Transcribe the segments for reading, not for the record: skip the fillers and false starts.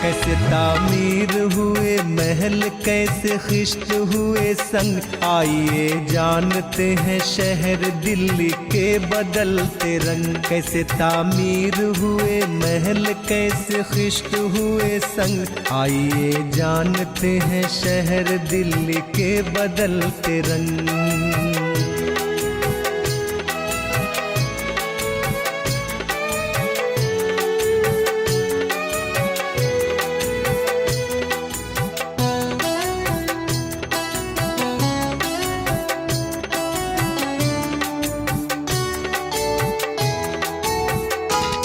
कैसे तामीर हुए महल, कैसे खिश्त हुए संग, आइए जानते हैं शहर दिल्ली के बदलते रंग। कैसे तामीर हुए महल, कैसे खिश्त हुए संग, आइए जानते हैं शहर दिल्ली के बदलते रंग।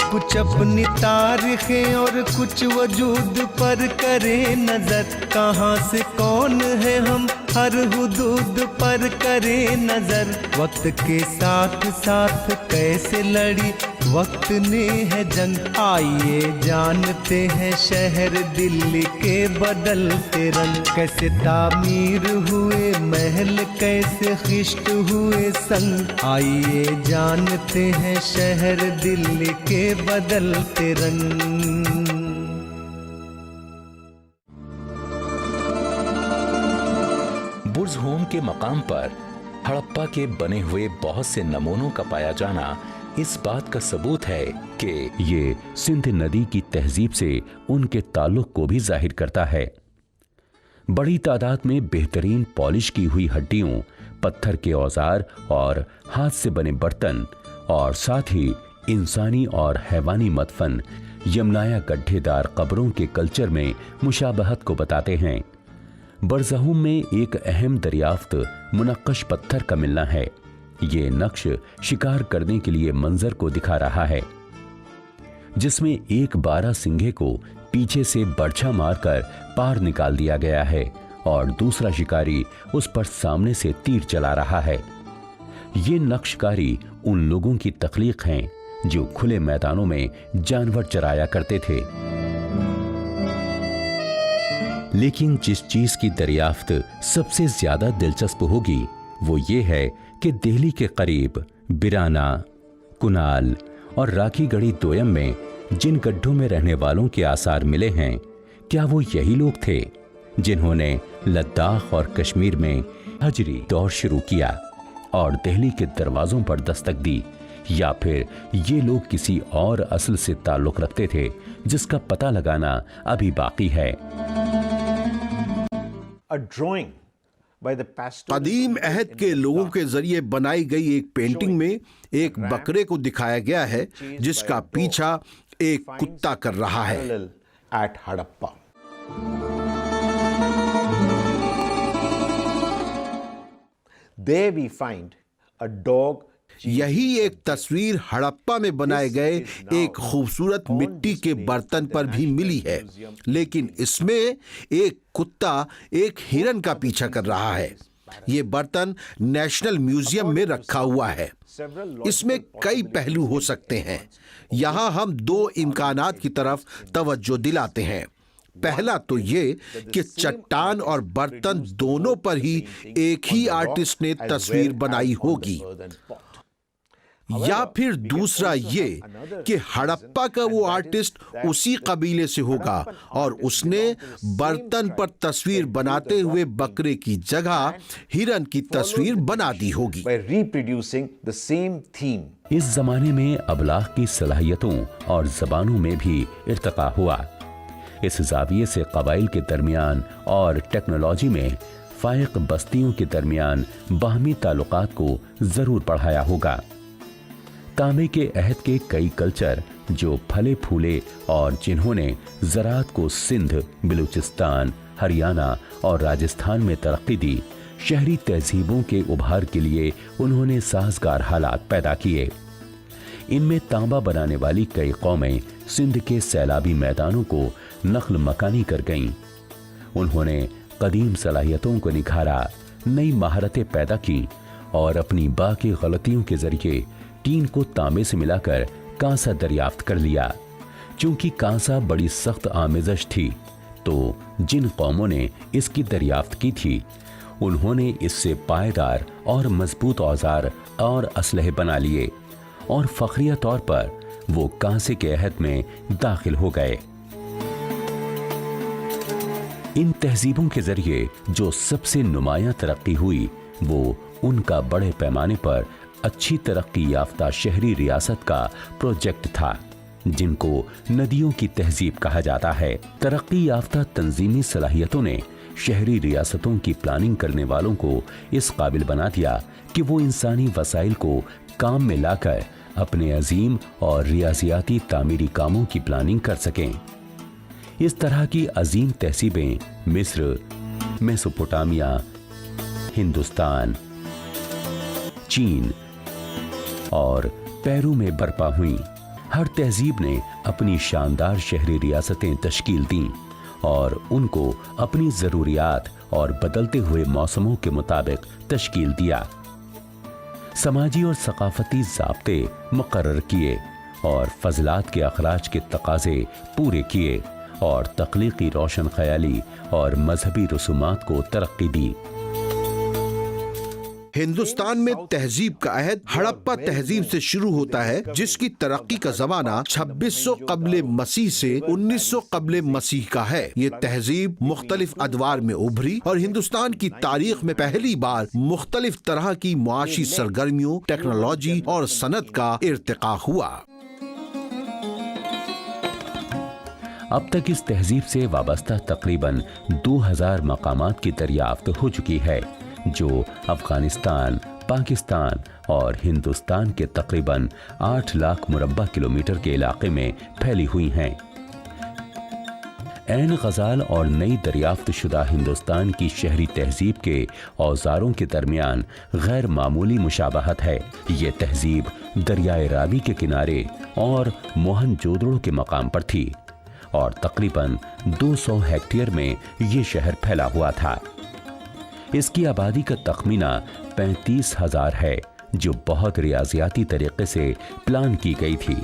कुछ अपनी तारीखें और कुछ वजूद पर करे नजर, कहाँ से कौन है हम हर हुदूद पर करे नजर। वक्त के साथ साथ कैसे लड़ी वक्त ने है जंग, आइए जानते हैं शहर दिल्ली के बदलते रंग। कैसे तामीर हुए महल, कैसे खिश्त हुए संग, आइए जानते हैं शहर दिल्ली के बदलते रंग। बुर्ज होम के मकाम पर हड़प्पा के बने हुए बहुत से नमूनों का पाया जाना इस बात का सबूत है कि ये सिंध नदी की तहजीब से उनके ताल्लुक को भी जाहिर करता है। बड़ी तादाद में बेहतरीन पॉलिश की हुई हड्डियों, पत्थर के औजार और हाथ से बने बर्तन और साथ ही इंसानी और हैवानी मदफन यमनाया गड्ढेदार कब्रों के कल्चर में मुशाबहत को बताते हैं। बरज़हूम में एक अहम दरियाफ्त मुनक्कश पत्थर का मिलना है। ये नक्श शिकार करने के लिए मंजर को दिखा रहा है, जिसमें एक 12 सिंघे को पीछे से बर्छा मारकर पार निकाल दिया गया है और दूसरा शिकारी उस पर सामने से तीर चला रहा है। ये नक्शकारी उन लोगों की तख्लीक हैं जो खुले मैदानों में जानवर चराया करते थे। लेकिन जिस चीज की दरियाफ्त सबसे ज्यादा दिलचस्प होगी वो ये है कि दिल्ली के करीब बिराना, कुनाल और राखी गढ़ी दोयम में जिन गड्ढों में रहने वालों के आसार मिले हैं, क्या वो यही लोग थे जिन्होंने लद्दाख और कश्मीर में हजरी दौर शुरू किया और दिल्ली के दरवाजों पर दस्तक दी, या फिर ये लोग किसी और असल से ताल्लुक रखते थे जिसका पता लगाना अभी बाकी है। कदीम अहद के लोगों के जरिए बनाई गई एक पेंटिंग में एक बकरे को दिखाया गया है जिसका पीछा एक कुत्ता कर रहा है। यही एक तस्वीर हड़प्पा में बनाए गए एक खूबसूरत मिट्टी के बर्तन पर भी मिली है, लेकिन इसमें एक कुत्ता एक हिरन का पीछा कर रहा है। ये बर्तन नेशनल म्यूजियम में रखा हुआ है। इसमें कई पहलू हो सकते हैं। यहाँ हम 2 इम्कानात की तरफ तवज्जो दिलाते हैं। पहला तो ये कि चट्टान और बर्तन दोनों पर ही एक ही आर्टिस्ट ने तस्वीर बनाई होगी, या फिर दूसरा ये कि हड़प्पा का वो आर्टिस्ट उसी कबीले से होगा और उसने बर्तन पर तस्वीर बनाते हुए बकरे की जगह हिरन की तस्वीर बना दी होगी। इस जमाने में अबलाग की सलाहियतों और जबानों में भी इर्तिका हुआ। इस जाविये से कबाइल के दरमियान और टेक्नोलॉजी में फाइक बस्तियों के दरमियान बाहमी ताल्लुकात को जरूर बढ़ाया होगा। तांबे के अहद के कई कल्चर जो फले फूले और जिन्होंने ज़राअत को सिंध, बलूचिस्तान, हरियाणा और राजस्थान में तरक्की दी, शहरी तहजीबों के उभार के लिए उन्होंने साजगार हालात पैदा किए। इनमें तांबा बनाने वाली कई कौमें सिंध के सैलाबी मैदानों को नक्ल मकानी कर गईं। उन्होंने कदीम सलाहियतों को निखारा, नई महारतें पैदा की और अपनी बाकी गलतियों के जरिए टीन को तांबे से मिलाकर कांसा दरियाफ्त कर लिया। चूंकि कांसा बड़ी सख्त आमेज़श थी, तो जिन कौमों ने इसकी दरियाफ्त की थी उन्होंने इससे पायदार और मजबूत औजार और असलहे बना लिए और फखरिया तौर पर वो कांसे के अहद में दाखिल हो गए। इन तहजीबों के जरिए जो सबसे नुमायां तरक्की हुई वो उनका बड़े पैमाने पर अच्छी तरक्की याफ्ता शहरी रियासत का प्रोजेक्ट था, जिनको नदियों की तहजीब कहा जाता है। तरक्की याफ्ता तंजीमी सलाहियतों ने शहरी रियासतों की प्लानिंग करने वालों को इस काबिल बना दिया कि वो इंसानी वसाइल को काम में लाकर अपने अजीम और रियाजियाती तामीरी कामों की प्लानिंग कर सकें। इस तरह की अजीम तहसीबें मिस्र, मेसोपोटामिया, हिंदुस्तान, चीन और पेरू में बर्पा हुई। हर तहजीब ने अपनी शानदार शहरी रियासतें तश्कील दीं और उनको अपनी ज़रूरियात और बदलते हुए मौसमों के मुताबिक तश्कील दिया। समाजी और सकाफती ज़ाब्ते मुकर्रर किए और फजलात के अखराज के तकाज़े पूरे किए और तख्लीकी रोशन ख्याली और मजहबी रसूमात को तरक्की दी। हिंदुस्तान में तहजीब का अहद हड़प्पा तहजीब से शुरू होता है, जिसकी तरक्की का जमाना 2600 कब्ले मसीह से 1900 कब्ले मसीह का है। ये तहजीब मुख्तलिफ अदवार में उभरी और हिंदुस्तान की तारीख में पहली बार मुख्तलिफ तरह की मुआशी सरगर्मियों, टेक्नोलॉजी और सनत का इर्तिका हुआ। अब तक इस तहजीब से वाबस्ता तकरीबन 2000 मकामात की दरियाफ्त हो चुकी है, जो अफगानिस्तान, पाकिस्तान और हिंदुस्तान के तकरीबन 8 लाख मुरब्बा किलोमीटर के इलाके में फैली हुई हैं। ऐन गजाल और नई दरियाफ्त शुदा हिंदुस्तान की शहरी तहजीब के औजारों के दरमियान गैर मामूली मुशाबहत है। ये तहजीब दरियाए रावी के किनारे और मोहनजोदड़ो के मकाम पर थी और तकरीबन 200 हेक्टेयर में ये शहर फैला हुआ था। इसकी आबादी का तखमीना 35,000 है, जो बहुत रियाजियाती तरीके से प्लान की गई थी।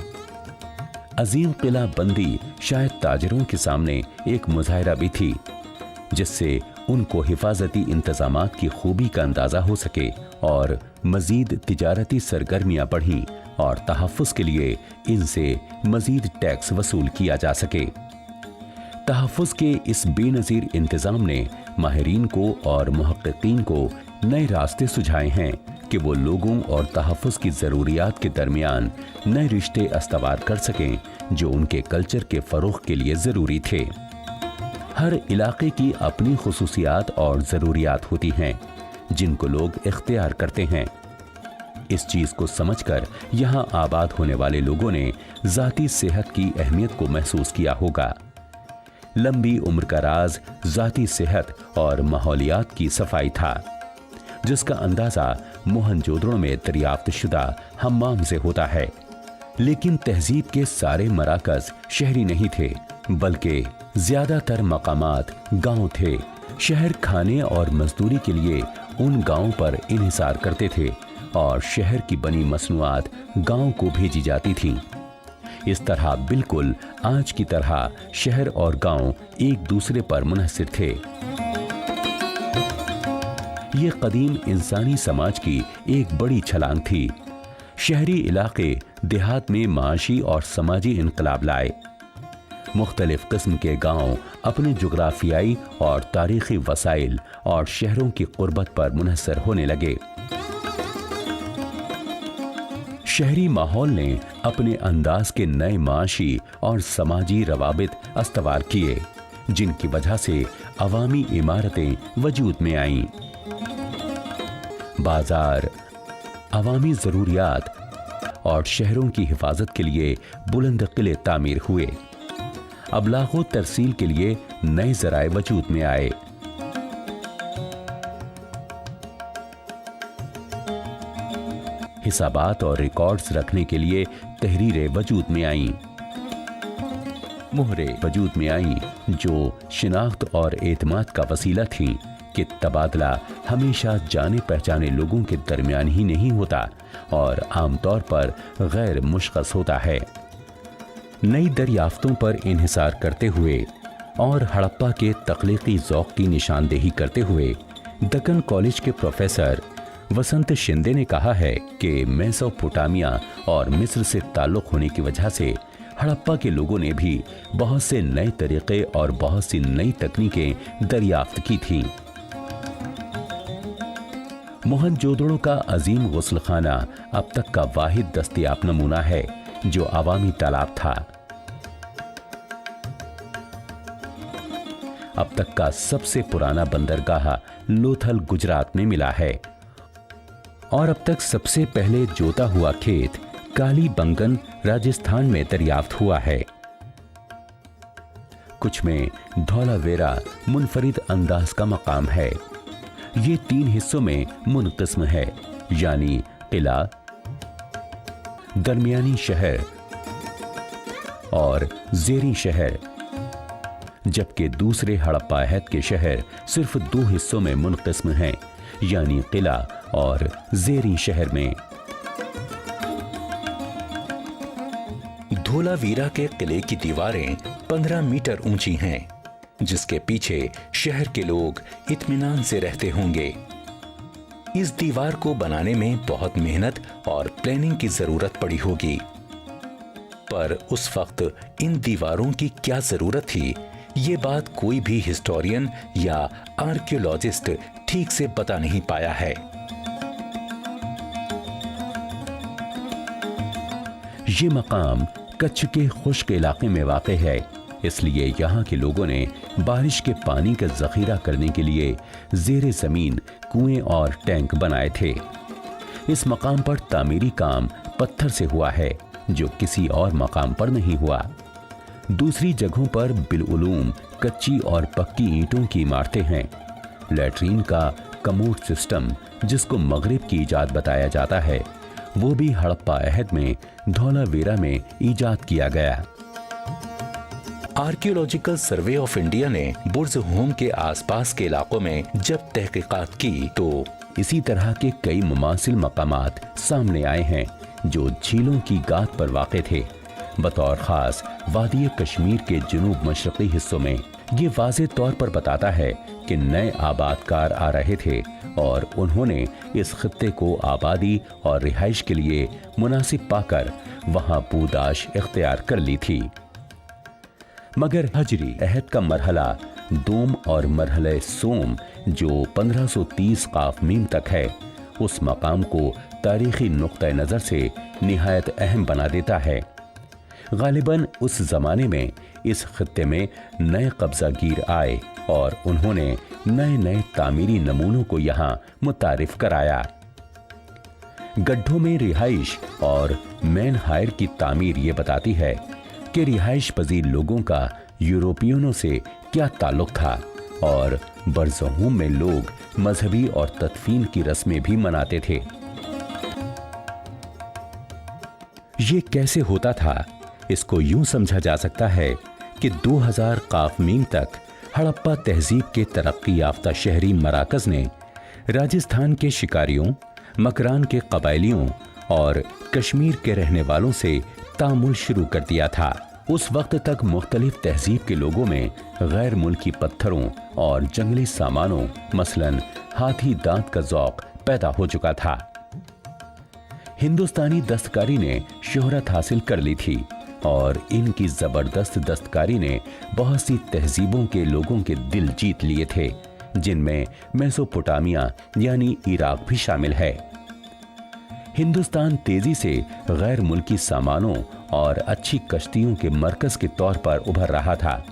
अजीम किला बंदी शायद ताजरों के सामने एक मुजाहिरा भी थी, जिससे उनको हिफाजती इंतजामात की खूबी का अंदाजा हो सके और मजीद तिजारती सरगर्मियां बढ़ीं और तहफ़्फ़ुज़ के लिए इनसे मजीद टैक्स वसूल किया जा सके। तहफ़्फ़ुज़ के इस बेनज़ीर इंतज़ाम ने माहिरीन को और मुहक्किकीन को नए रास्ते सुझाए हैं कि वो लोगों और तहफ़्फ़ुज़ की ज़रूरियात के दरमियान नए रिश्ते अस्तवार कर सकें, जो उनके कल्चर के फ़रोग़ के लिए ज़रूरी थे। हर इलाके की अपनी खुसूसियात और ज़रूरियात होती हैं, जिनको लोग इख्तियार करते हैं। इस चीज़ को समझकर यहाँ आबाद होने वाले लोगों ने ज़ाती सेहत की अहमियत को महसूस किया होगा। लंबी उम्र का राज ज़ाती सेहत और माहौलियात की सफाई था, जिसका अंदाज़ा मोहनजोदड़ो में दरियाफ्त शुदा हम्माम से होता है। लेकिन तहजीब के सारे मराकज़ शहरी नहीं थे, बल्कि ज़्यादातर मकामात गांव थे। शहर खाने और मजदूरी के लिए उन गांवों पर इन्हिसार करते थे और शहर की बनी मसनूआत गांव को भेजी जाती थीं। इस तरह बिल्कुल आज की तरह शहर और गांव एक दूसरे पर मुनहसिर थे। ये कदीम इंसानी समाज की एक बड़ी छलांग थी। शहरी इलाके देहात में माशी और समाजी इनकलाब लाए। मुख्तलिफ किस्म के गांव अपने जुग्राफियाई और तारीखी वसाइल और शहरों की कुर्बत पर मुनहसर होने लगे। शहरी माहौल ने अपने अंदाज के नए माशी और समाजी रवाबित अस्तवार किए, जिनकी वजह से अवामी इमारतें वजूद में आईं। बाजार, अवामी ज़रूरियात और शहरों की हिफाजत के लिए बुलंद किले तामीर हुए। अबलागो तरसील के लिए नए ज़राए वजूद में आए। हिसाबात और रिकॉर्ड्स रखने के लिए तहरीरें वजूद में आईं। मुहरें वजूद में आईं, जो शिनाख्त और एतमाद का वसीला थीं कि तबादला हमेशा जाने पहचाने लोगों के दरमियान ही नहीं होता और आमतौर पर गैर मुश्खस होता है। नई दरियाफ्तों पर इन्हिसार करते हुए और हड़प्पा के तख्लीकी ज़ौक़ की निशानदेही करते हुए दक्कन कॉलेज के प्रोफेसर वसंत शिंदे ने कहा है कि मेसोपोटामिया और मिस्र से ताल्लुक़ होने की वजह से हड़प्पा के लोगों ने भी बहुत से नए तरीके और बहुत सी नई तकनीकें दरियाफ्त की थीं। मोहनजोदड़ो का अजीम गुस्लखाना अब तक का वाहिद दस्तयाब नमूना है जो अवामी तालाब था। अब तक का सबसे पुराना बंदरगाह लोथल गुजरात में मिला है और अब तक सबसे पहले जोता हुआ खेत काली बंगन राजस्थान में दरियाफ्त हुआ है। कुछ में धौलावेरा मुनफरिद अंदाज का मकाम है। ये 3 हिस्सों में मुनक़िस्म है, यानी किला, दरमियानी शहर और ज़ेरी शहर, जबकि दूसरे हड़प्पा अहद के शहर सिर्फ 2 हिस्सों में मुनक़िस्म हैं, यानी किला और ज़ेरी शहर में। धोलावीरा के किले की दीवारें 15 मीटर ऊंची हैं, जिसके पीछे शहर के लोग इत्मीनान से रहते होंगे। इस दीवार को बनाने में बहुत मेहनत और प्लानिंग की जरूरत पड़ी होगी, पर उस वक्त इन दीवारों की क्या जरूरत थी, ये बात कोई भी हिस्टोरियन या आर्कियोलॉजिस्ट ठीक से बता नहीं पाया है। ये मकाम कच्छ के खुश्क इलाके में वाक़े है, इसलिए यहाँ के लोगों ने बारिश के पानी का जखीरा करने के लिए ज़ेरे ज़मीन कुएं और टैंक बनाए थे। इस मकाम पर तामीरी काम पत्थर से हुआ है, जो किसी और मकाम पर नहीं हुआ। दूसरी जगहों पर बिलउलूम कच्ची और पक्की ईंटों की इमारतें हैं। लैट्रीन का कमोड सिस्टम, जिसको मगरिब की इजाद बताया जाता है, वो भी हड़प्पा अहद में धौलावेरा में ईजाद किया गया। आर्कियोलॉजिकल सर्वे ऑफ इंडिया ने बुर्ज होम के आसपास के इलाकों में जब तहकीकात की तो इसी तरह के कई मुमासिल मकामात सामने आए हैं जो झीलों की गाद पर वाक़े थे। बतौर खास वादी कश्मीर के जुनूब मशरक़ी हिस्सों में ये वाज़े तौर पर बताता है कि नए आबादकार आ रहे थे और उन्होंने इस खित्ते को आबादी और रिहाइश के लिए मुनासिब पाकर वहाँ पूदाश इख्तियार कर ली थी। मगर हजरी अहद का मरहला दोम और मरहले सोम, जो 1530 काफ मीम तक है, उस मकाम को तारीखी नुक्ता नज़र से निहायत अहम बना देता है। गालिबन उस जमाने में इस खित्ते में नए कब्जागीर आए और उन्होंने नए नए तामीरी नमूनों को यहाँ मुतारिफ कराया। गड्ढों में रिहाइश और मैन हायर की तामीर ये बताती है कि रिहाइश पजीर लोगों का यूरोपियनों से क्या ताल्लुक था और बरज़हूम में लोग मजहबी और तदफीन की रस्में भी मनाते थे। ये कैसे होता था, इसको यूं समझा जा सकता है कि 2000 काफ मीम तक हड़प्पा तहजीब के तरक्की याफ्ता शहरी मराकज़ ने राजस्थान के शिकारियों, मकरान के कबायलियों और कश्मीर के रहने वालों से तामुल शुरू कर दिया था। उस वक्त तक मुख्तलिफ तहजीब के लोगों में गैर मुल्की पत्थरों और जंगली सामानों मसलन हाथी दांत का ज़ौक़ पैदा हो चुका था। हिंदुस्तानी दस्तकारी ने शोहरत हासिल कर ली थी और इनकी ज़बरदस्त दस्तकारी ने बहुत सी तहजीबों के लोगों के दिल जीत लिए थे, जिनमें मेसोपोटामिया यानी इराक भी शामिल है। हिंदुस्तान तेजी से गैर मुल्की सामानों और अच्छी कश्तियों के मरकज के तौर पर उभर रहा था।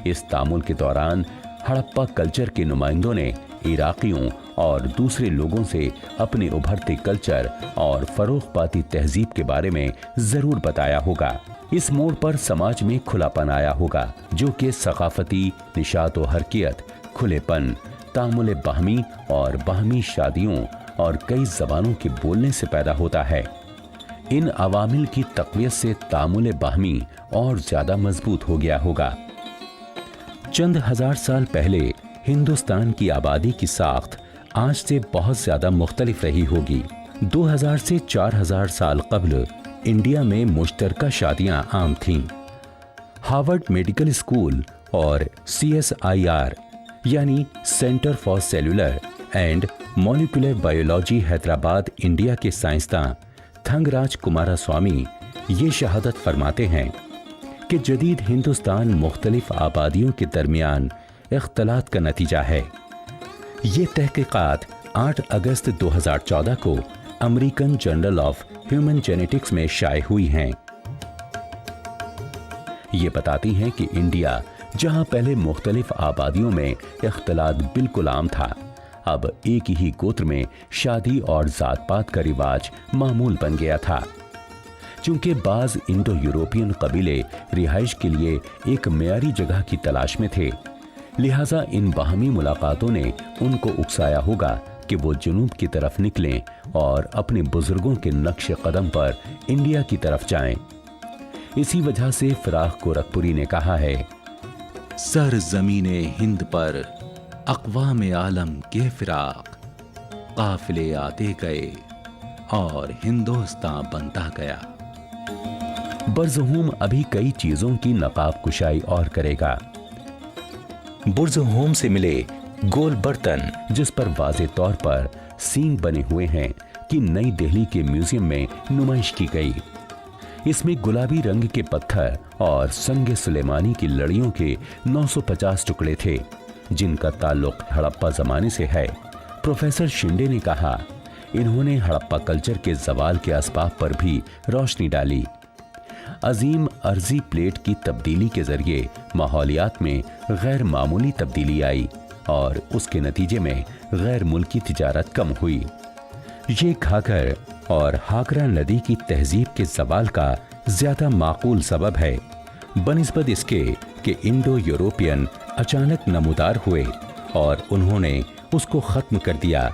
इस तामुल के दौरान हड़प्पा कल्चर के नुमाइंदों ने इराकियों और दूसरे लोगों से अपने उभरते कल्चर और फरोख्त तहजीब के बारे में जरूर बताया होगा। इस मोड़ पर समाज में खुलापन आया होगा, जो कि सकाफती निशात व हरकियत, खुलेपन, तामुल बाहमी और बाहमी शादियों और कई ज़बानों के बोलने से पैदा होता है। इन अवामिल की तक़वियत से तामुल बाहमी और ज़्यादा मजबूत हो गया होगा। चंद हजार साल पहले हिंदुस्तान की आबादी की साख्त आज से बहुत ज़्यादा मुख्तलिफ रही होगी। 2000 से 4000 साल कब्ल इंडिया में मुश्तरका शादियाँ आम थीं। हार्वर्ड मेडिकल स्कूल और CSIR यानी centre for cellular and molecular biology Hyderabad India के साइंसदान थंगराज कुमारास्वामी ये शहादत फरमाते हैं कि जदीद हिंदुस्तान मुख्तलिफ आबादियों के दरमियान इख्तलात का नतीजा है। ये तहकीकात 8 अगस्त 2014 को American journal of human genetics में शाये हुई हैं। ये बताती हैं कि इंडिया, जहां पहले मुख्तलिफ आबादियों में इख्तलात बिल्कुल आम था, अब एक ही गोत्र में शादी और जात पात का रिवाज मामूल बन गया था। चूंकि बाज इंडो यूरोपियन कबीले रिहाइश के लिए एक मेयारी जगह की तलाश में थे, लिहाजा इन बाहमी मुलाकातों ने उनको उकसाया होगा कि वो जुनूब की तरफ निकलें और अपने बुजुर्गों के नक्श कदम पर इंडिया की तरफ जाएं। इसी वजह से फिराक गोरखपुरी ने कहा है, सर जमीने हिंद पर अक़वाम आलम के फिराक, काफिले आते गए और हिंदुस्तान बनता गया। बुर्ज़होम अभी कई चीजों की नकाब कुशाई और करेगा। बुर्ज़होम से मिले गोल बर्तन, जिस पर वाज़े तौर पर सींग बने हुए हैं, कि नई दिल्ली के म्यूजियम में नुमाइश की गई। इसमें गुलाबी रंग के पत्थर और संगे सुलेमानी की लड़ियों के 950 टुकड़े थे, जिनका ताल्लुक हड़प्पा जमाने से है। प्रोफेसर शिंदे ने कहा, इन्होंने हड़प्पा कल्चर के जवाल के असबाब पर भी रोशनी डाली। अजीम अर्जी प्लेट की तब्दीली के जरिए माहौलियात में गैर मामूली तब्दीली आई और उसके नतीजे में गैर मुल्की तिजारत कम हुई। ये घाघर और हाकरा नदी की तहजीब के जवाल का ज्यादा माकूल सबब है, बनिस्बत इसके कि इंडो यूरोपियन अचानक नमूदार हुए और उन्होंने उसको खत्म कर दिया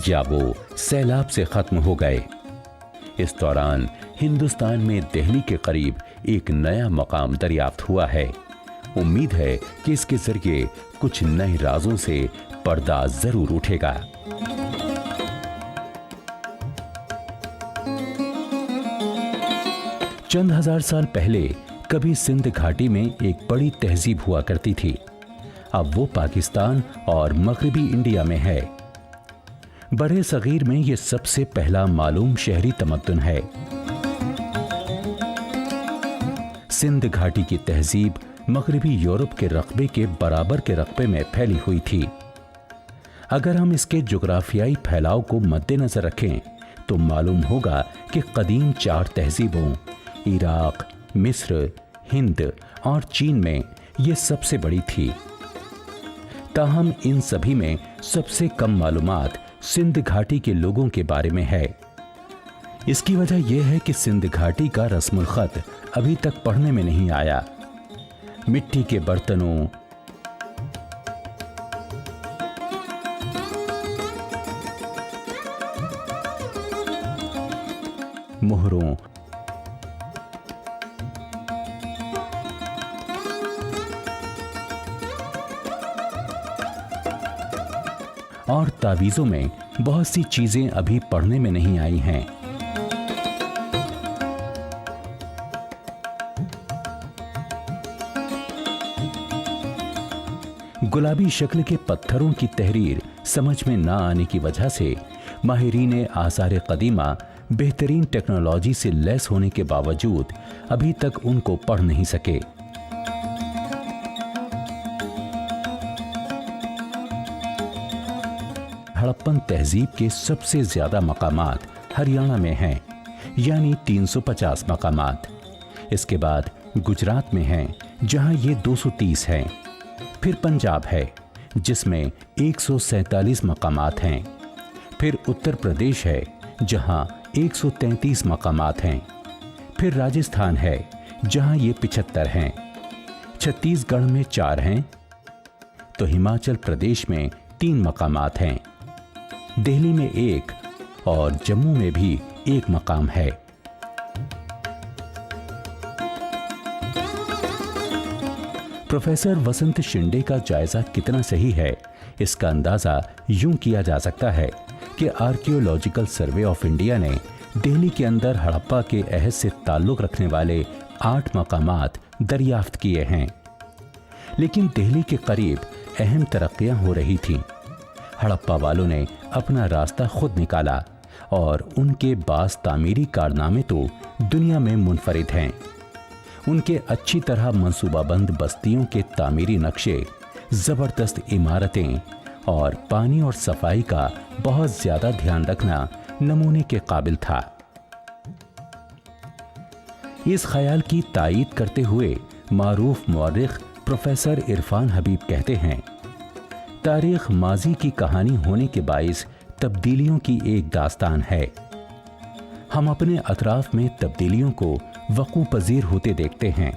या वो सैलाब से खत्म हो गए। इस दौरान हिंदुस्तान में दिल्ली के करीब एक नया मकाम दरियाफ्त हुआ है। उम्मीद है कि इसके जरिए कुछ नए राजों से पर्दा जरूर उठेगा। चंद हजार साल पहले कभी सिंध घाटी में एक बड़ी तहजीब हुआ करती थी। अब वो पाकिस्तान और मगरबी इंडिया में है। बड़े सगीर में ये सबसे पहला मालूम शहरी तमद्दुन है। सिंध घाटी की तहजीब मगरबी यूरोप के रकबे के बराबर के रकबे में फैली हुई थी। अगर हम इसके जुग्राफियाई फैलाव को मद्देनजर रखें तो मालूम होगा कि कदीम 4 तहजीबों इराक, मिस्र, हिंद और चीन में ये सबसे बड़ी थी। ताहम इन सभी में सबसे कम मालूमात सिंध घाटी के लोगों के बारे में है। इसकी वजह यह है कि सिंध घाटी का रस्मुल खत अभी तक पढ़ने में नहीं आया। मिट्टी के बर्तनों, मोहरों और तावीज़ों में बहुत सी चीजें अभी पढ़ने में नहीं आई हैं। गुलाबी शक्ल के पत्थरों की तहरीर समझ में ना आने की वजह से माहिरीन आसार कदीमा बेहतरीन टेक्नोलॉजी से लैस होने के बावजूद अभी तक उनको पढ़ नहीं सके। हड़प्पन तहजीब के सबसे ज्यादा मकामात हरियाणा में हैं, यानी 350 मकामात। इसके बाद गुजरात में हैं, जहां ये 230 हैं। फिर पंजाब है, जिसमें 147 मकामात हैं। फिर उत्तर प्रदेश है, जहां 133 मकामात हैं। फिर राजस्थान है, जहां ये 75 हैं। छत्तीसगढ़ में 4 हैं, तो हिमाचल प्रदेश में 3 मकामात हैं। दिल्ली में 1 और जम्मू में भी 1 मकाम है। प्रोफेसर वसंत शिंदे का जायजा कितना सही है, इसका अंदाजा यूं किया जा सकता है कि आर्कियोलॉजिकल सर्वे ऑफ इंडिया ने दिल्ली के अंदर हड़प्पा के अहद से ताल्लुक रखने वाले 8 मकामात दरियाफ्त किए हैं। लेकिन दिल्ली के करीब अहम तरक्कियां हो रही थीं। हड़प्पा वालों ने अपना रास्ता खुद निकाला, और उनके बास तामीरी कारनामे तो दुनिया में मुनफरिद हैं। उनके अच्छी तरह मंसूबाबंद बस्तियों के तामीरी नक्शे, जबरदस्त इमारतें और पानी और सफाई का बहुत ज्यादा ध्यान रखना नमूने के काबिल था। इस ख्याल की तायीद करते हुए मारूफ मौर्रिख प्रोफेसर इरफान हबीब कहते हैं, तारीख माजी की कहानी होने के बाइस तब्दीलियों की एक दास्तान है। हम अपने अतराफ में तब्दीलियों को वक़ू पजीर होते देखते हैं।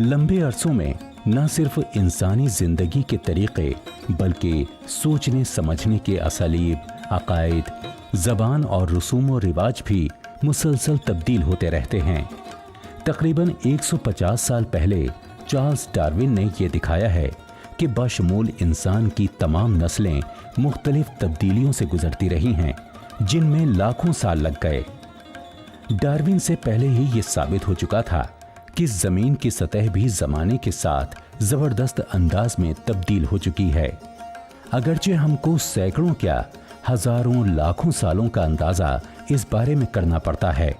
लंबे अरसों में न सिर्फ इंसानी जिंदगी के तरीके बल्कि सोचने समझने के असालीब, अकायद, ज़बान और रसूम व रिवाज भी मुसलसल तब्दील होते रहते हैं। तकरीबन 150 साल पहले चार्ल्स डार्विन ने यह दिखाया है कि बशमूल इंसान की तमाम नस्लें मुख्तलिफ तब्दीलियों से गुजरती रही हैं, जिनमें लाखों साल लग गए। डार्विन से पहले ही ये साबित हो चुका था कि ज़मीन की सतह भी ज़माने के साथ ज़बरदस्त अंदाज में तब्दील हो चुकी है। अगरचे हमको सैकड़ों क्या हज़ारों लाखों सालों का अंदाज़ा इस बारे में करना पड़ता है।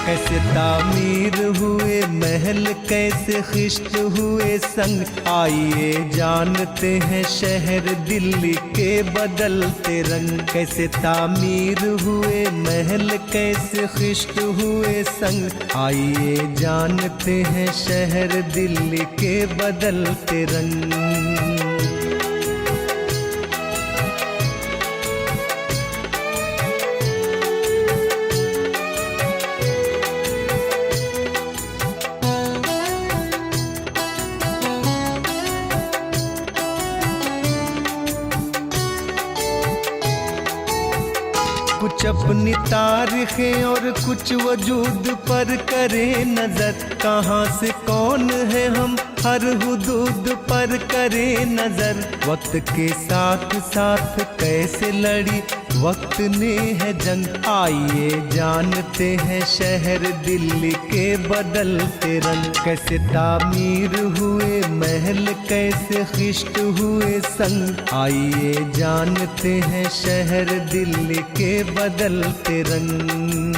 कैसे तामीर हुए महल, कैसे खिश्त हुए संग, आइए जानते हैं शहर दिल्ली के बदलते रंग। कैसे तामीर हुए महल, कैसे खिश्त हुए संग, आइए जानते हैं शहर दिल्ली के बदलते रंग। कुछ अपनी तारीखें और कुछ वजूद पर करे नजर, कहाँ से कौन है हम हर हुदूद पर करे नजर। वक्त के साथ साथ कैसे लड़ी वक्त ने है जंग, आइए जानते हैं शहर दिल्ली के बदलते रंग। कैसे तामीर हुए महल, कैसे खिश्त हुए संग, आइए जानते हैं शहर दिल्ली के बदलते रंग।